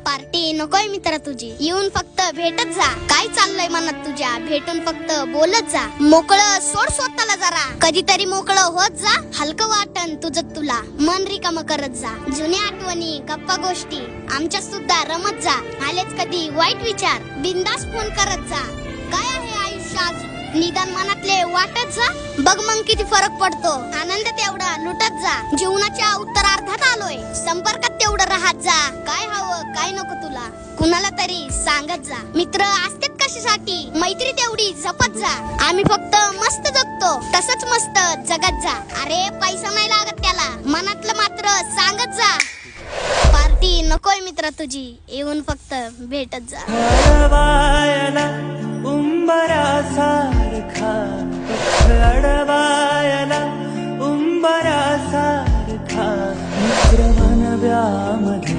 Party नकोय मित्रा तुझी, येऊन फक्त भेटत जा. काय चाललंय मनात तुझ्या, भेटून फक्त बोलत जा. मोकळं सोड स्वतःला जरा, कधीतरी मोकळं होत जा. हलकं वाटन तुझं तुला, मन रिकामं करत जा. जुन्या आठवणी गप्पा गोष्टी आमच्या सुद्धा रमत जा. आलेच कधी वाईट विचार, बिंदास फोन करत जा. काय आहे आयुष्यात निदान मनातले वाटत जा. बघ मग किती फरक पडतो, आनंद तेवढा लुटत जा. जीवनाच्या उत्तरार्धात आलोय, संपर्कात तेवढं राहत जा. काय हवं काय नको तुला कुणाला तरी सांगत जा. मित्र असतात कशासाठी, मैत्री तेवढी जपत जा. आम्ही फक्त मस्त जगतो, तसंच मस्त जगत जा. अरे पैसा नाही लागत त्याला, मनातलं मात्र सांगत जा. पार्टी नकोय मित्र तुझी, येऊन फक्त भेटत जा. उंबरासारखा अडवायला उंबरासारखा मित्र बनव्यामध्ये